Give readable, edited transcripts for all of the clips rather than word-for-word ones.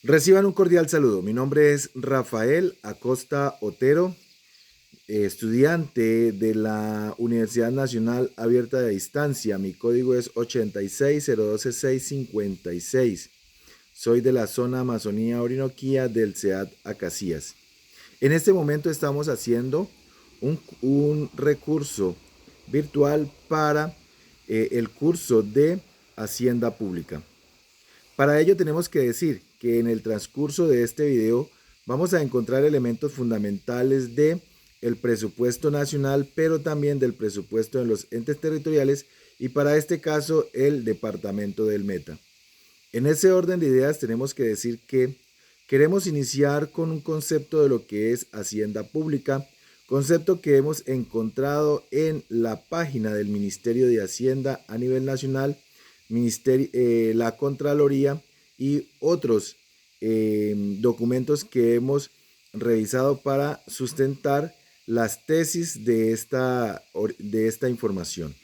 Reciban un cordial saludo. Mi nombre es Rafael Acosta Otero, estudiante de la Universidad Nacional Abierta de Distancia. Mi código es 86012-656. Soy de la zona Amazonía Orinoquía del CEAD Acacías. En este momento estamos haciendo un recurso virtual para el curso de Hacienda Pública. Para ello tenemos que decir que en el transcurso de este video vamos a encontrar elementos fundamentales de el presupuesto nacional, pero también del presupuesto de los entes territoriales y para este caso el departamento del Meta. En ese orden de ideas tenemos que decir que queremos iniciar con un concepto de lo que es Hacienda Pública, concepto que hemos encontrado en la página del Ministerio de Hacienda a nivel nacional, la Contraloría y otros documentos que hemos revisado para sustentar las tesis de esta información.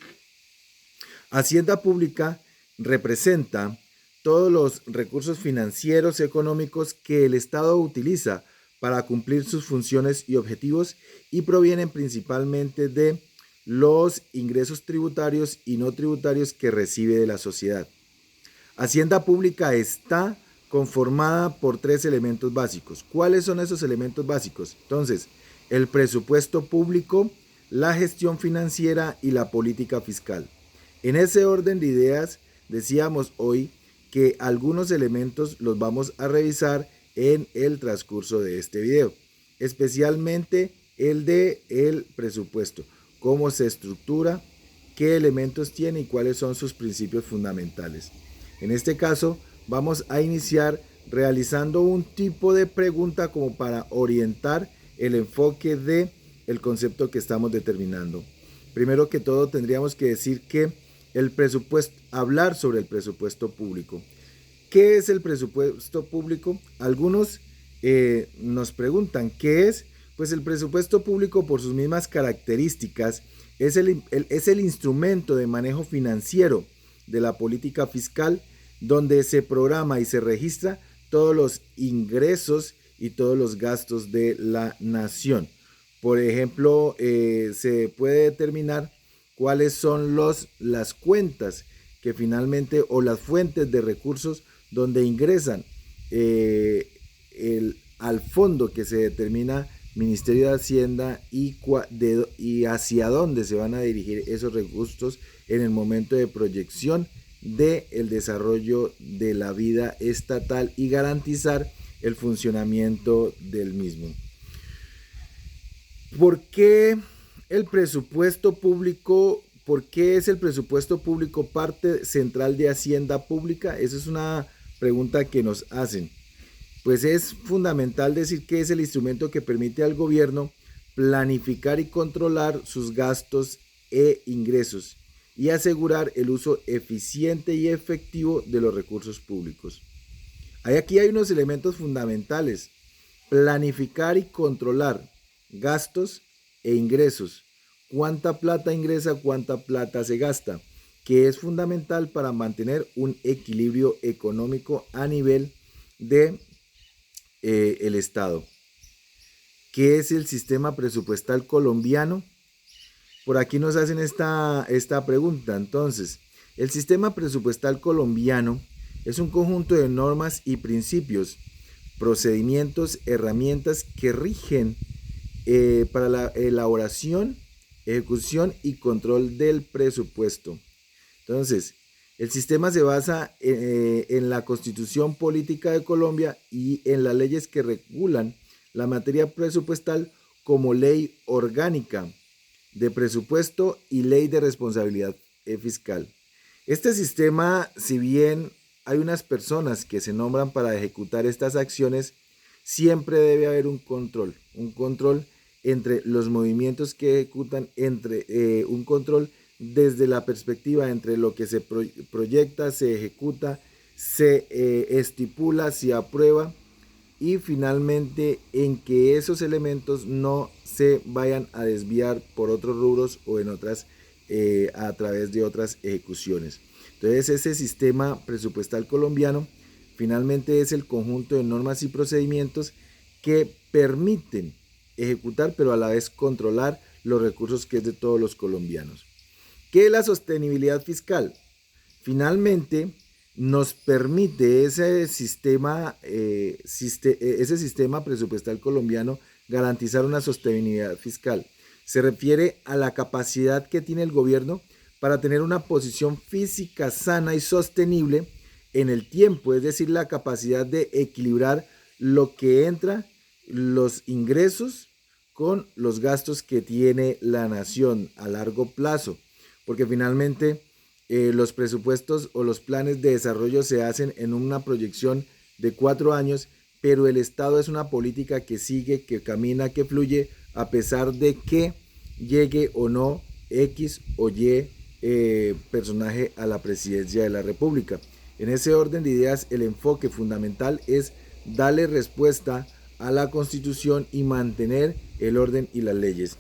Hacienda Pública representa todos los recursos financieros y económicos que el Estado utiliza para cumplir sus funciones y objetivos y provienen principalmente de los ingresos tributarios y no tributarios que recibe de la sociedad. Hacienda Pública está conformada por 3 elementos básicos. ¿Cuáles son esos elementos básicos? Entonces, el presupuesto público, la gestión financiera y la política fiscal. En ese orden de ideas, decíamos hoy que algunos elementos los vamos a revisar en el transcurso de este video, especialmente el de el presupuesto, cómo se estructura, qué elementos tiene y cuáles son sus principios fundamentales. En este caso, vamos a iniciar realizando un tipo de pregunta como para orientar el enfoque de el concepto que estamos determinando. Primero que todo, tendríamos que decir que el presupuesto, hablar sobre el presupuesto público. ¿Qué es el presupuesto público? Algunos nos preguntan, ¿qué es? Pues el presupuesto público, por sus mismas características, es el instrumento de manejo financiero de la política fiscal, donde se programa y se registra todos los ingresos y todos los gastos de la nación. Por ejemplo, se puede determinar cuáles son las cuentas que finalmente o las fuentes de recursos donde ingresan al fondo que se determina Ministerio de Hacienda y hacia dónde se van a dirigir esos recursos en el momento de proyección del desarrollo de la vida estatal y garantizar el funcionamiento del mismo. ¿Por qué el presupuesto público? ¿Por qué es el presupuesto público parte central de Hacienda Pública? Esa es una pregunta que nos hacen. Pues es fundamental decir que es el instrumento que permite al gobierno planificar y controlar sus gastos e ingresos y asegurar el uso eficiente y efectivo de los recursos públicos. Aquí hay unos elementos fundamentales: planificar y controlar gastos e ingresos. ¿Cuánta plata ingresa? ¿Cuánta plata se gasta? Que es fundamental para mantener un equilibrio económico a nivel de el Estado. ¿Qué es el sistema presupuestal colombiano? Por aquí nos hacen esta pregunta. Entonces, el sistema presupuestal colombiano es un conjunto de normas y principios, procedimientos, herramientas que rigen para la elaboración, ejecución y control del presupuesto. Entonces, el sistema se basa en la Constitución Política de Colombia y en las leyes que regulan la materia presupuestal como ley orgánica de presupuesto y ley de responsabilidad fiscal. Este sistema, si bien hay unas personas que se nombran para ejecutar estas acciones, siempre debe haber un control entre los movimientos que ejecutan, un control desde la perspectiva entre lo que se proyecta, se ejecuta, se estipula, se aprueba y finalmente en que esos elementos no se vayan a desviar por otros rubros o en otras a través de otras ejecuciones. Entonces ese sistema presupuestal colombiano Finalmente es el conjunto de normas y procedimientos que permiten ejecutar, pero a la vez controlar los recursos que es de todos los colombianos. ¿Qué es la sostenibilidad fiscal? Finalmente, nos permite ese sistema presupuestal colombiano garantizar una sostenibilidad fiscal. Se refiere a la capacidad que tiene el gobierno para tener una posición física sana y sostenible en el tiempo, es decir, la capacidad de equilibrar lo que entra, los ingresos con los gastos que tiene la nación a largo plazo, porque finalmente los presupuestos o los planes de desarrollo se hacen en una proyección de 4 años, pero el Estado es una política que sigue, que camina, que fluye, a pesar de que llegue o no X o Y personaje a la presidencia de la República. En ese orden de ideas, el enfoque fundamental es darle respuesta a la Constitución y mantener el orden y las leyes.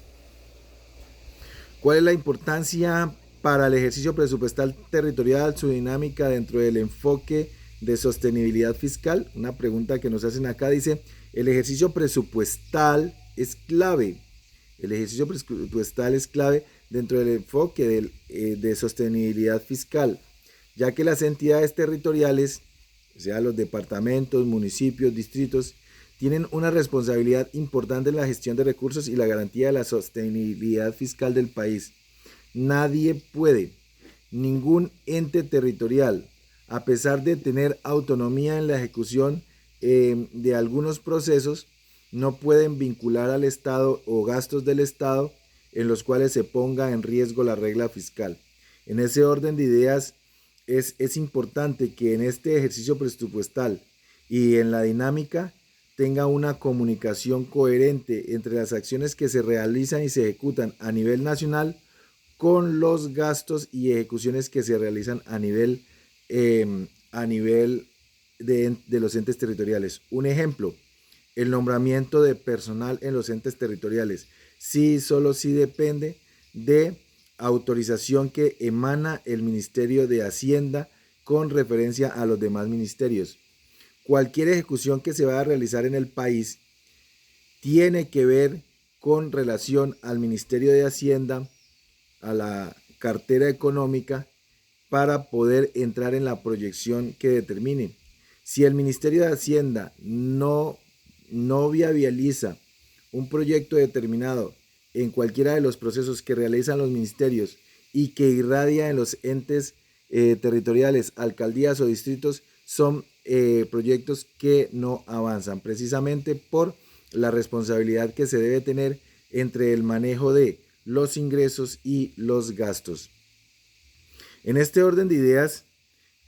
¿Cuál es la importancia para el ejercicio presupuestal territorial, su dinámica dentro del enfoque de sostenibilidad fiscal? Una pregunta que nos hacen acá dice, el ejercicio presupuestal es clave. El ejercicio presupuestal es clave dentro del enfoque de sostenibilidad fiscal, ya que las entidades territoriales, o sea, los departamentos, municipios, distritos, tienen una responsabilidad importante en la gestión de recursos y la garantía de la sostenibilidad fiscal del país. Nadie puede, ningún ente territorial, a pesar de tener autonomía en la ejecución de algunos procesos, no pueden vincular al Estado o gastos del Estado en los cuales se ponga en riesgo la regla fiscal. En ese orden de ideas, es importante que en este ejercicio presupuestal y en la dinámica tenga una comunicación coherente entre las acciones que se realizan y se ejecutan a nivel nacional con los gastos y ejecuciones que se realizan a nivel de los entes territoriales. Un ejemplo, el nombramiento de personal en los entes territoriales. Sí, solo sí depende de autorización que emana el Ministerio de Hacienda con referencia a los demás ministerios. Cualquier ejecución que se vaya a realizar en el país tiene que ver con relación al Ministerio de Hacienda, a la cartera económica, para poder entrar en la proyección que determine. Si el Ministerio de Hacienda no viabiliza un proyecto determinado en cualquiera de los procesos que realizan los ministerios y que irradia en los entes territoriales, alcaldías o distritos, son proyectos que no avanzan, precisamente por la responsabilidad que se debe tener entre el manejo de los ingresos y los gastos. En este orden de ideas,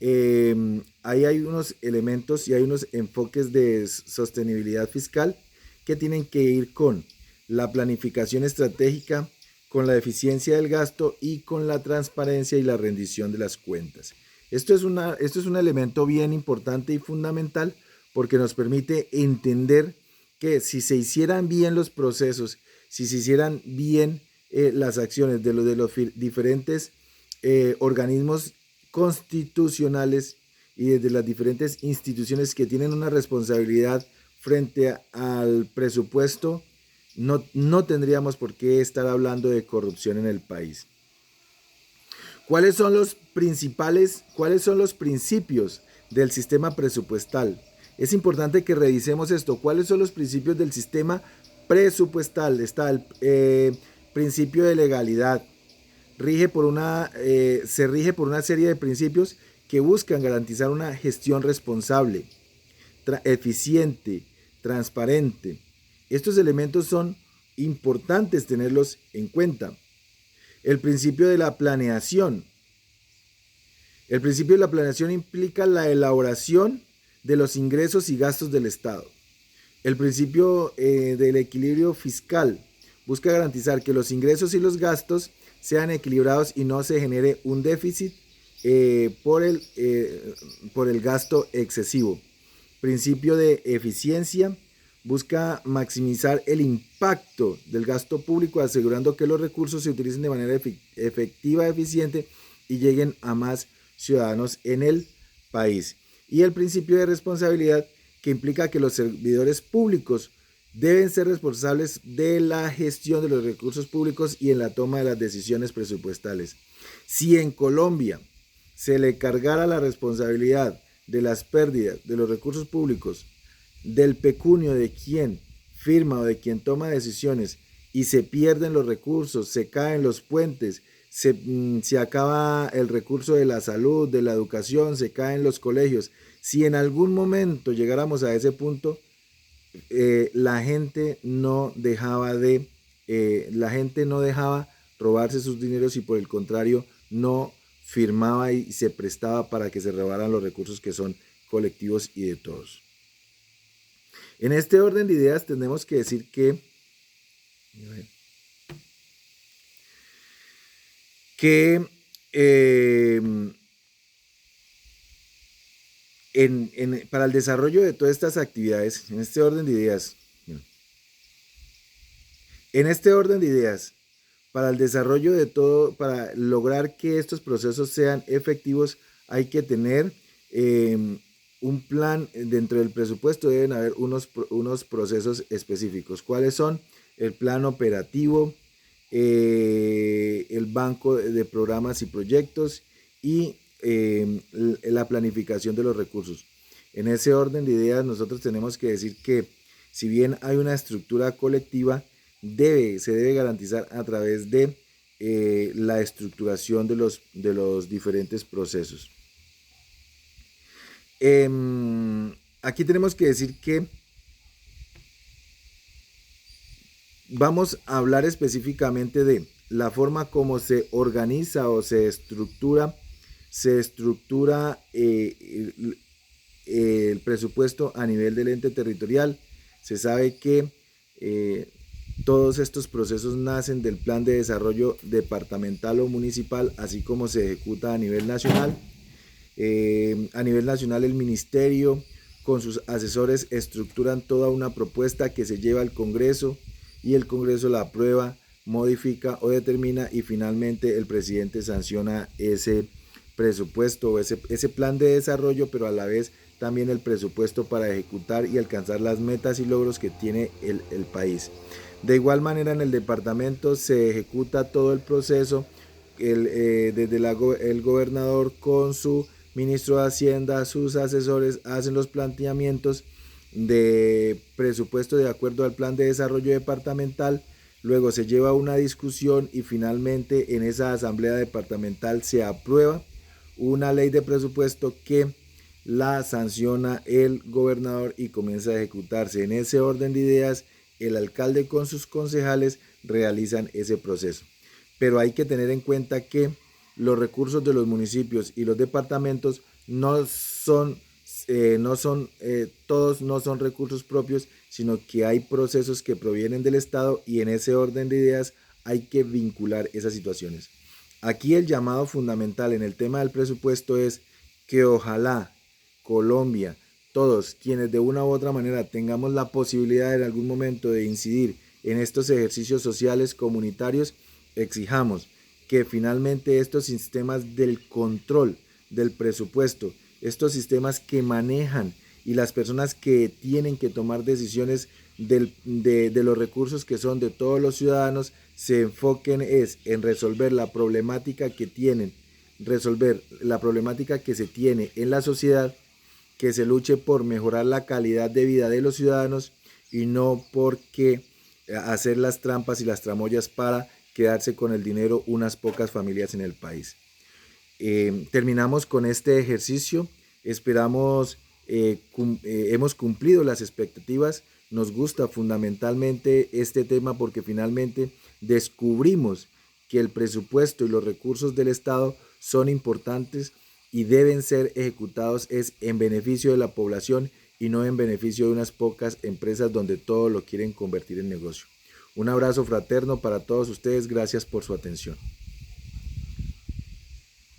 ahí hay unos elementos y hay unos enfoques de sostenibilidad fiscal que tienen que ir con la planificación estratégica, con la eficiencia del gasto y con la transparencia y la rendición de las cuentas. Esto es un elemento bien importante y fundamental porque nos permite entender que si se hicieran bien los procesos, si se hicieran bien las acciones de los diferentes organismos constitucionales y desde las diferentes instituciones que tienen una responsabilidad frente al presupuesto, no tendríamos por qué estar hablando de corrupción en el país. ¿Cuáles son los principios del sistema presupuestal? Es importante que revisemos esto. ¿Cuáles son los principios del sistema presupuestal? Está el principio de legalidad. Se rige por una serie de principios que buscan garantizar una gestión responsable, eficiente, transparente. Estos elementos son importantes tenerlos en cuenta. El principio de la planeación. El principio de la planeación implica la elaboración de los ingresos y gastos del Estado. El principio del equilibrio fiscal busca garantizar que los ingresos y los gastos sean equilibrados y no se genere un déficit por el gasto excesivo. Principio de eficiencia busca maximizar el impacto del gasto público, asegurando que los recursos se utilicen de manera efectiva, eficiente y lleguen a más ciudadanos en el país. y el principio de responsabilidad, que implica que los servidores públicos deben ser responsables de la gestión de los recursos públicos y en la toma de las decisiones presupuestales. Si en Colombia se le cargara la responsabilidad de las pérdidas de los recursos públicos, del pecunio de quien firma o de quien toma decisiones, y se pierden los recursos, se caen los puentes, se acaba el recurso de la salud, de la educación, se caen los colegios. Si en algún momento llegáramos a ese punto, la gente no dejaba robarse sus dineros y por el contrario no firmaba y se prestaba para que se robaran los recursos que son colectivos y de todos. En este orden de ideas tenemos que decir que para el desarrollo de todas estas actividades, en este orden de ideas, para el desarrollo de todo, para lograr que estos procesos sean efectivos, hay que tener un plan. Dentro del presupuesto deben haber unos procesos específicos. ¿Cuáles son? El plan operativo, el banco de programas y proyectos y la planificación de los recursos. En ese orden de ideas nosotros tenemos que decir que si bien hay una estructura colectiva, se debe garantizar a través de la estructuración de los diferentes procesos. Aquí tenemos que decir que vamos a hablar específicamente de la forma como se organiza o se estructura el presupuesto a nivel del ente territorial. Se sabe que todos estos procesos nacen del plan de desarrollo departamental o municipal, así como se ejecuta a nivel nacional. A nivel nacional, el ministerio con sus asesores estructuran toda una propuesta que se lleva al Congreso y el Congreso la aprueba, modifica o determina y finalmente el presidente sanciona ese presupuesto o ese plan de desarrollo, pero a la vez también el presupuesto para ejecutar y alcanzar las metas y logros que tiene el país. De igual manera, en el departamento se ejecuta todo el proceso, desde el gobernador con su ministro de Hacienda, sus asesores hacen los planteamientos de presupuesto de acuerdo al plan de desarrollo departamental. Luego se lleva una discusión y finalmente en esa asamblea departamental se aprueba una ley de presupuesto que la sanciona el gobernador y comienza a ejecutarse. En ese orden de ideas, el alcalde con sus concejales realizan ese proceso. Pero hay que tener en cuenta que los recursos de los municipios y los departamentos todos no son recursos propios, sino que hay procesos que provienen del Estado y en ese orden de ideas hay que vincular esas situaciones. Aquí el llamado fundamental en el tema del presupuesto es que ojalá Colombia, todos quienes de una u otra manera tengamos la posibilidad en algún momento de incidir en estos ejercicios sociales comunitarios, exijamos que finalmente estos sistemas del control del presupuesto, estos sistemas que manejan y las personas que tienen que tomar decisiones de los recursos que son de todos los ciudadanos, se enfoquen en resolver la problemática que se tiene en la sociedad, que se luche por mejorar la calidad de vida de los ciudadanos y no porque hacer las trampas y las tramoyas para quedarse con el dinero unas pocas familias en el país. Terminamos con este ejercicio. Esperamos hemos cumplido las expectativas. Nos gusta fundamentalmente este tema porque finalmente descubrimos que el presupuesto y los recursos del Estado son importantes y deben ser ejecutados en beneficio de la población y no en beneficio de unas pocas empresas donde todo lo quieren convertir en negocio. Un abrazo fraterno para todos ustedes. Gracias por su atención.